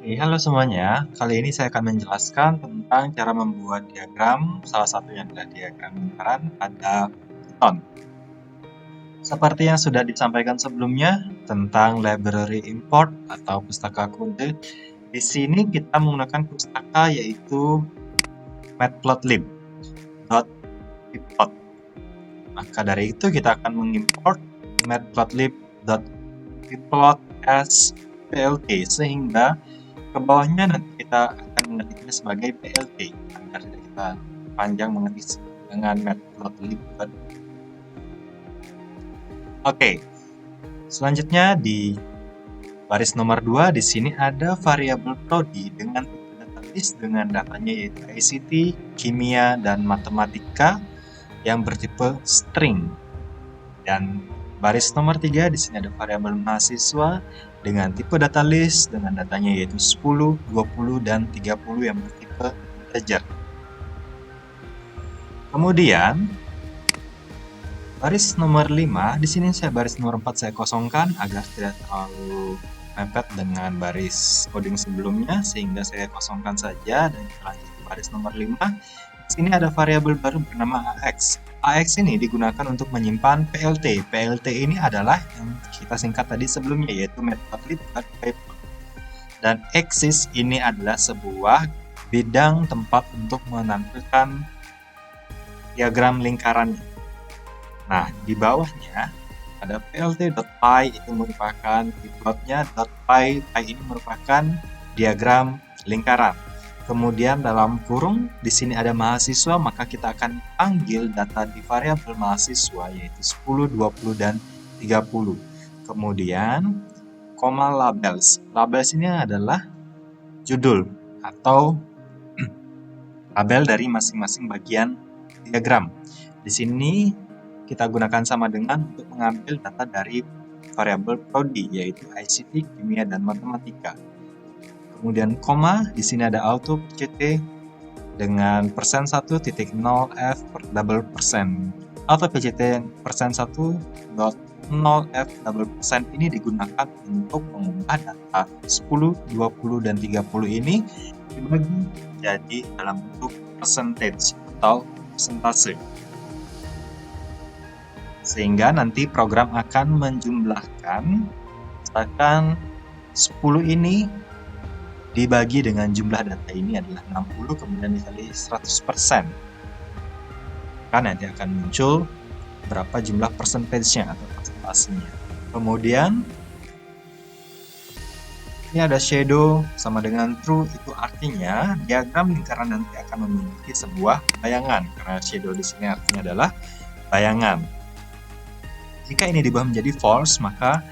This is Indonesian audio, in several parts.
Halo semuanya. Kali ini saya akan menjelaskan tentang cara membuat diagram, salah satunya adalah diagram lingkaran pada Python. Seperti yang sudah disampaikan sebelumnya tentang library import atau pustaka kode, di sini kita menggunakan pustaka yaitu matplotlib.python. Maka dari itu kita akan mengimport matplotlib.python as plt sehingga ke bawahnya nanti kita akan mengetiknya sebagai PLT agar tidak kita panjang mengetik dengan matplotlib. Oke, selanjutnya di baris nomor 2 di sini ada variabel prodi dengan tipe data list dengan datanya yaitu ICT, kimia, dan matematika yang bertipe string. Dan baris nomor 3 di sini ada variabel mahasiswa dengan tipe data list dengan datanya yaitu 10, 20, dan 30 yang bertipe integer. Kemudian baris nomor 5 di sini baris nomor 4 saya kosongkan agar tidak terlalu mepet dengan baris coding sebelumnya, sehingga saya kosongkan saja dan kita lanjut ke baris nomor 5. Di sini ada variabel baru bernama AX. AX ini digunakan untuk menyimpan PLT. PLT ini adalah yang kita singkat tadi sebelumnya yaitu matplotlib.python. Dan axis ini adalah sebuah bidang tempat untuk menampilkan diagram lingkaran. Nah, di bawahnya ada plt.py itu merupakan plotnya, .py ini merupakan diagram lingkaran. Kemudian dalam kurung di sini ada mahasiswa, maka kita akan panggil data di variabel mahasiswa yaitu 10, 20, dan 30. Kemudian koma labels. Labels ini adalah judul atau label dari masing-masing bagian diagram. Di sini kita gunakan sama dengan untuk mengambil data dari variabel prodi yaitu ICT, kimia, dan matematika. Kemudian koma, di sini ada auto PCT dengan %1.0f per double persen. Auto PCT %1.0f double persen ini digunakan untuk mengubah data 10, 20, dan 30 ini dibagi jadi dalam bentuk percentage atau persentase. Sehingga nanti program akan menjumlahkan, misalkan 10 ini dibagi dengan jumlah data ini adalah 60, kemudian dikali 100%. Maka nanti akan muncul berapa jumlah persentasenya atau persentasenya. Kemudian ini ada shadow sama dengan true, itu artinya diagram lingkaran nanti akan memiliki sebuah bayangan, karena shadow di sini artinya adalah bayangan. Jika ini diubah menjadi false, maka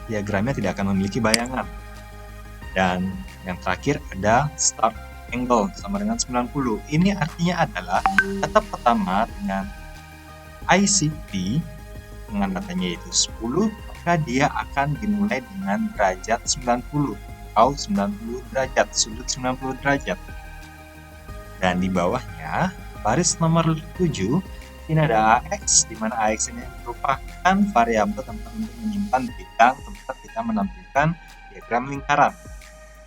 diagramnya tidak akan memiliki bayangan. Dan yang terakhir ada start angle sama dengan 90. Ini artinya adalah data pertama dengan ICT dengan datanya yaitu 10, maka dia akan dimulai dengan derajat 90 atau 90 derajat, sudut 90 derajat. Dan di bawahnya baris nomor 7 ini ada AX, di mana AX ini merupakan variabel tempat untuk menyimpan bidang tempat kita menampilkan diagram lingkaran.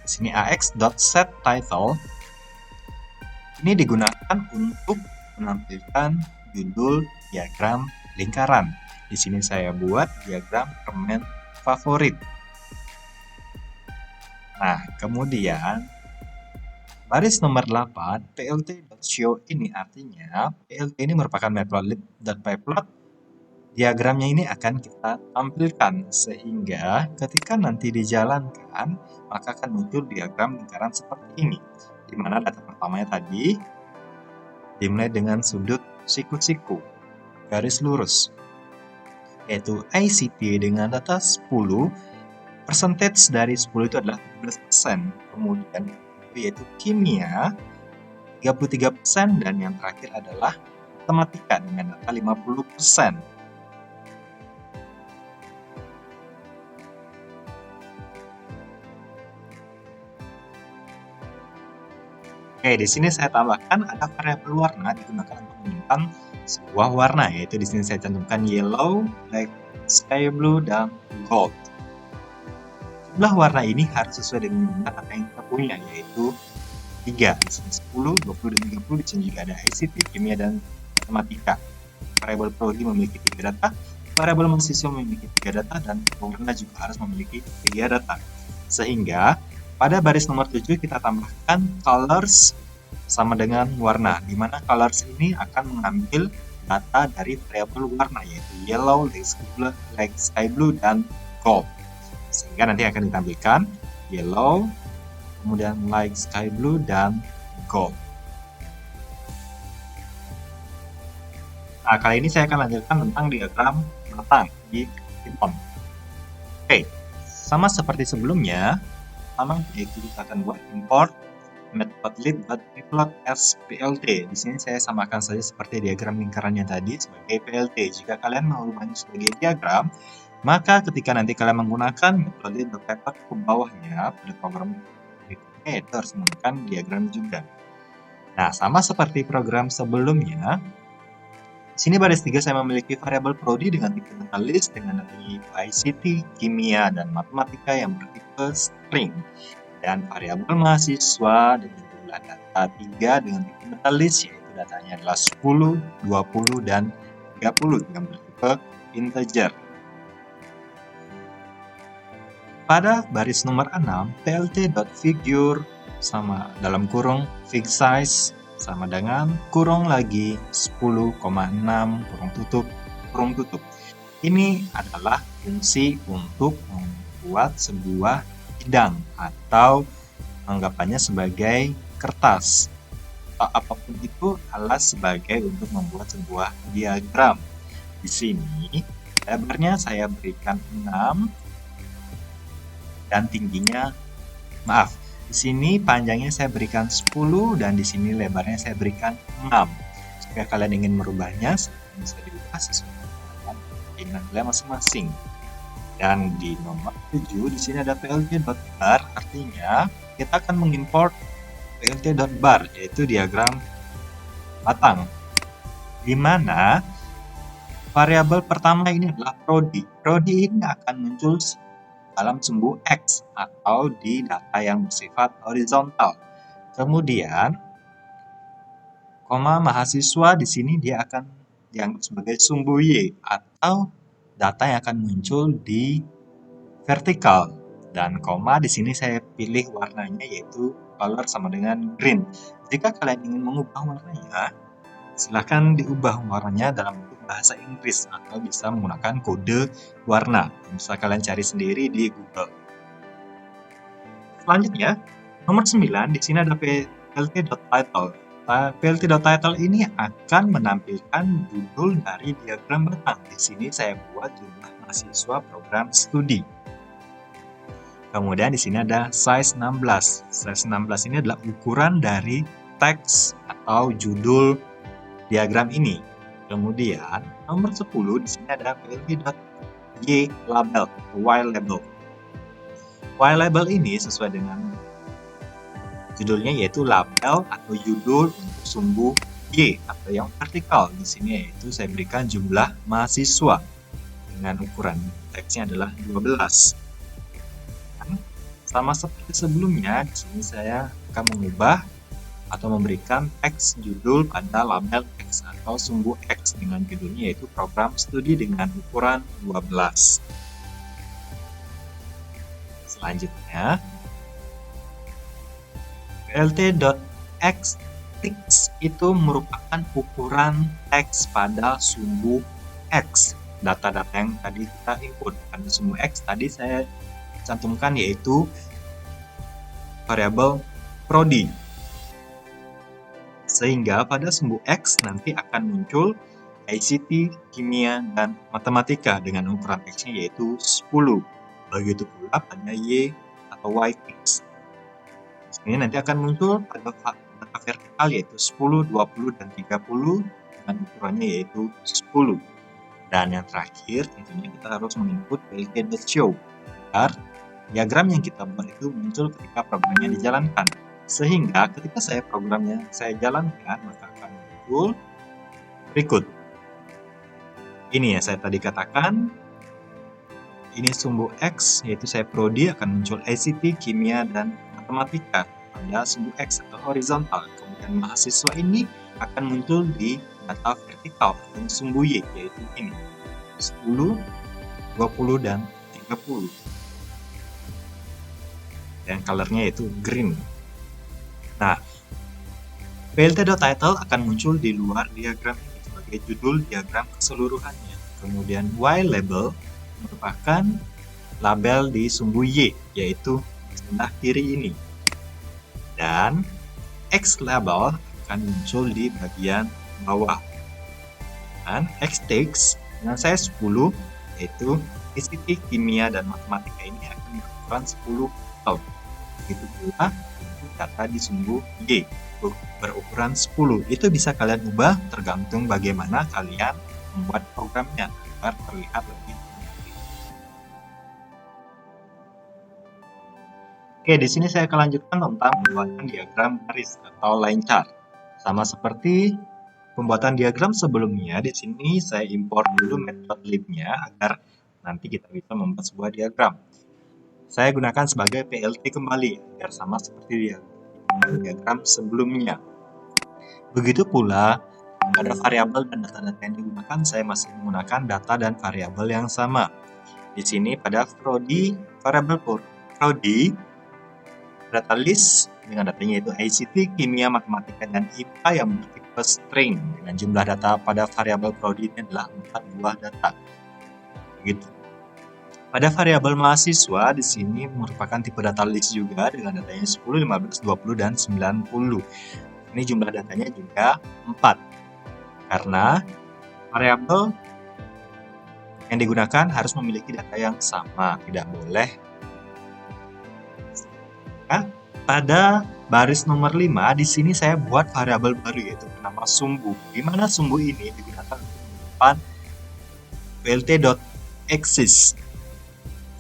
Di sini AX.setTitle ini digunakan untuk menampilkan judul diagram lingkaran. Di sini saya buat diagram permen favorit. Nah, kemudian baris nomor 8, plt.show ini artinya plt ini merupakan matplotlib.pyplot. Diagramnya ini akan kita tampilkan sehingga ketika nanti dijalankan maka akan muncul diagram lingkaran seperti ini, di mana data pertamanya tadi dimulai dengan sudut siku-siku garis lurus yaitu ICT dengan data 10, percentage dari 10 itu adalah 17%, kemudian yaitu kimia 33%, dan yang terakhir adalah matematika dengan data 50%. Oke, di sini saya tambahkan ada variabel warna digunakan untuk menyimpan sebuah warna, yaitu di sini saya cantumkan yellow, black, sky blue, dan gold. Jumlah warna ini harus sesuai dengan jumlah data yang kita punya, yaitu 3, di sini 10, 20, dan 30, di sini juga ada ICT, kimia, dan matematika. Variabel prodi memiliki 3 data, variabel mahasiswa memiliki 3 data, dan warna juga harus memiliki 3 data. Sehingga pada baris nomor 7 kita tambahkan colors sama dengan warna, di mana colors ini akan mengambil data dari variabel warna, yaitu yellow, light sky blue, dan gold. Sehingga nanti akan ditampilkan yellow, kemudian light sky blue, dan gold. Nah, kali ini saya akan lanjutkan tentang diagram batang di Python. Oke, sama seperti sebelumnya, pertama yaitu kita akan buat import matplotlib.plot as plt. Di sini saya samakan saja seperti diagram lingkarannya tadi sebagai plt. Jika kalian mau mengubahnya sebagai diagram, maka ketika nanti kalian menggunakan matplotlib.plot ke bawahnya pada program berikutnya, itu harus menggunakan diagram juga. Nah, sama seperti program sebelumnya, di sini baris 3 saya memiliki variabel prodi dengan tipe data list dengan data ICT, kimia, dan matematika yang bertipe string. Dan variabel mahasiswa dengan jumlah data 3 dengan tipe data list, yaitu datanya adalah 10, 20, dan 30 yang bertipe integer. Pada baris nomor 6, plt.figure sama dalam kurung fig size sama dengan kurung lagi 10,6 kurung tutup. Ini adalah fungsi untuk membuat sebuah bidang atau anggapannya sebagai kertas atau apapun itu alas sebagai untuk membuat sebuah diagram. Di sini lebarnya saya berikan 6 dan tingginya di sini panjangnya saya berikan 10 dan di sini lebarnya saya berikan 6. Jika kalian ingin merubahnya, bisa diubah sesuai dengan keinginan kalian masing-masing. Dan di nomor 7 di sini ada plt.bar, artinya kita akan mengimport plt.bar, yaitu diagram batang, di mana variabel pertama ini adalah prodi. Prodi ini akan muncul dalam sumbu X atau di data yang bersifat horizontal. Kemudian, koma mahasiswa di sini dia akan dianggap sebagai sumbu Y atau data yang akan muncul di vertikal. Dan koma di sini saya pilih warnanya yaitu color sama dengan green. Jika kalian ingin mengubah warnanya, silakan diubah warnanya dalam bentuk bahasa Inggris atau bisa menggunakan kode warna. Bisa kalian cari sendiri di Google. Selanjutnya, nomor 9 di sini ada plt.title. Plt.title ini akan menampilkan judul dari diagram batang. Di sini saya buat jumlah mahasiswa program studi. Kemudian di sini ada size 16. Size 16 ini adalah ukuran dari teks atau judul diagram ini. Kemudian nomor 10 di sini ada plt.y label, y label. Y label ini sesuai dengan judulnya yaitu label atau judul untuk sumbu Y atau yang vertikal. Di sini yaitu saya berikan jumlah mahasiswa dengan ukuran teksnya adalah 12. Dan sama seperti sebelumnya, di sini saya akan mengubah atau memberikan teks judul pada label X atau sumbu X dengan judulnya yaitu program studi dengan ukuran 12. Selanjutnya, plt.xText itu merupakan ukuran teks pada sumbu X. Data-data yang tadi kita input pada sumbu X tadi saya cantumkan yaitu variabel prodi. Sehingga pada sumbu X nanti akan muncul ICT, kimia, dan matematika dengan ukuran X-nya yaitu 10. Begitu pula pada Y atau Y text. Ini nanti akan muncul pada data vertikal yaitu 10, 20, dan 30 dengan ukurannya yaitu 10. Dan yang terakhir tentunya kita harus menginput plt.show agar diagram yang kita buat itu muncul ketika programnya dijalankan. Sehingga ketika programnya saya jalankan, maka akan muncul berikut. Ini yang saya tadi katakan, ini sumbu X, yaitu saya prodi, akan muncul ICT, kimia, dan matematika pada sumbu X atau horizontal. Kemudian mahasiswa ini akan muncul di data vertikal dan sumbu Y, yaitu ini 10, 20, dan 30. Dan colornya yaitu green. Nah, PLT.title akan muncul di luar diagram ini sebagai judul diagram keseluruhannya. Kemudian Y label merupakan label di sumbu Y, yaitu sebelah kiri ini. Dan X label akan muncul di bagian bawah. Dan X text dengan saya 10, yaitu ICT, kimia, dan matematika ini akan berukuran 10 pixel. Begitu pula data di sumbu Y berukuran 10. Itu bisa kalian ubah tergantung bagaimana kalian membuat programnya agar terlihat lebih menarik. Oke, di sini saya akan lanjutkan tentang pembuatan diagram garis atau line chart. Sama seperti pembuatan diagram sebelumnya, di sini saya import dulu matplotlib-nya agar nanti kita bisa membuat sebuah diagram. Saya gunakan sebagai PLT kembali agar sama seperti diagram sebelumnya. Begitu pula pada variabel dan data-data yang digunakan, saya masih menggunakan data dan variabel yang sama. Di sini pada prodi, variabel prodi, data list dengan datanya yaitu ICT, kimia, matematika, dan IPA yang bertipe string dengan jumlah data pada variabel prodi ini adalah 4 buah data. Begitu. Pada variabel mahasiswa di sini merupakan tipe data list juga dengan datanya 10, 15, 20, dan 90. Ini jumlah datanya juga 4. Karena variabel yang digunakan harus memiliki data yang sama, tidak boleh. Nah, pada baris nomor 5 di sini saya buat variabel baru yaitu bernama sumbu. Di mana sumbu ini digunakan untuk menyimpan plt.axis.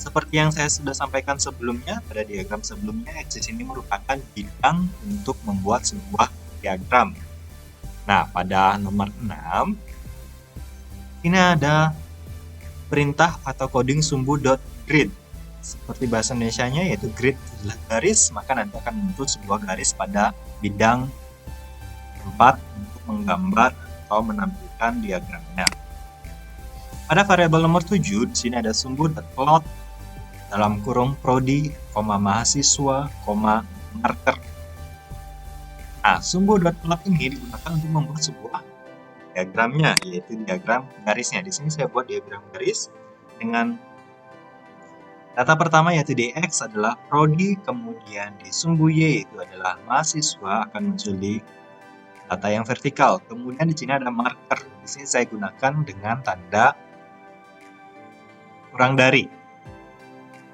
Seperti yang saya sudah sampaikan sebelumnya, pada diagram sebelumnya, axis ini merupakan bidang untuk membuat sebuah diagram. Nah, pada nomor 6, ini ada perintah atau coding sumbu.grid. Seperti bahasa Indonesianya yaitu grid adalah garis, maka nanti akan muncul sebuah garis pada bidang tempat untuk menggambar atau menampilkan diagramnya. Pada variabel nomor 7, di sini ada sumbu.plot dalam kurung prodi, mahasiswa, marker. Nah, sumbu.plot ini digunakan untuk membuat sebuah diagramnya, yaitu diagram garisnya. Di sini saya buat diagram garis dengan data pertama yaitu dx adalah prodi, kemudian di sumbu y itu adalah mahasiswa akan muncul di data yang vertikal. Kemudian di sini ada marker. Di sini saya gunakan dengan tanda kurang dari.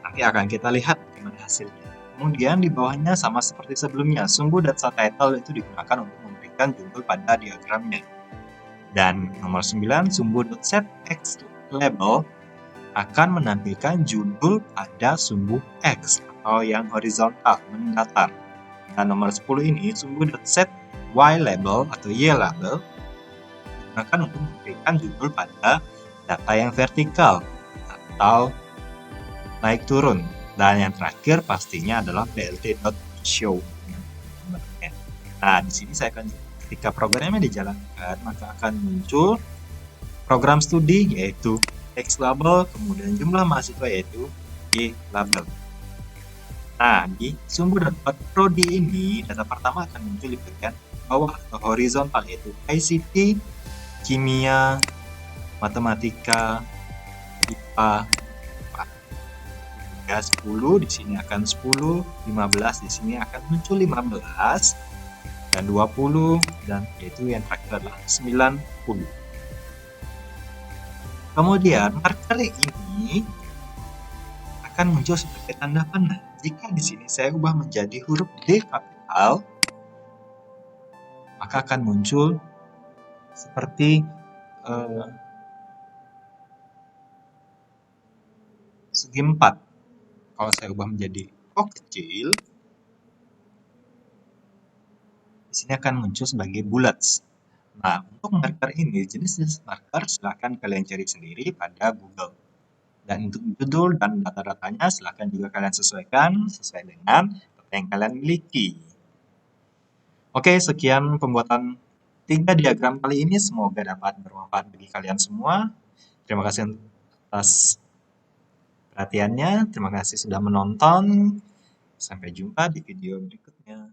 Nanti akan kita lihat bagaimana hasilnya. Kemudian di bawahnya sama seperti sebelumnya, sumbu.title itu digunakan untuk memberikan judul pada diagramnya. Dan nomor 9, sumbu.setXlabel akan menampilkan judul pada sumbu X atau yang horizontal, mendatar. Dan nomor 10 ini, sumbu.setYlabel atau Y-label digunakan untuk memberikan judul pada data yang vertikal atau naik turun. Dan yang terakhir pastinya adalah plt.show. Nah, di sini saya akan ketika programnya dijalankan, maka akan muncul program studi yaitu X label, kemudian jumlah mahasiswa yaitu Y label. Nah, di sumbu.prodi ini data pertama akan muncul di bagian bawah atau horizontal yaitu ICT, kimia, matematika, IPA, 10, di sini akan 10, 15, di sini akan muncul 15, dan 20, dan yaitu yang terakhir adalah 90. Kemudian marker ini akan muncul sebagai tanda panah. Jika di sini saya ubah menjadi huruf D kapital, maka akan muncul seperti segi 4. Kalau saya ubah menjadi O kecil, di sini akan muncul sebagai bullets. Nah, untuk marker ini, jenis-jenis marker silahkan kalian cari sendiri pada Google. Dan untuk judul dan data-datanya silahkan juga kalian sesuaikan sesuai dengan data yang kalian miliki. Oke, sekian pembuatan 3 diagram kali ini. Semoga dapat bermanfaat bagi kalian semua. Terima kasih atas perhatiannya. Terima kasih sudah menonton. Sampai jumpa di video berikutnya.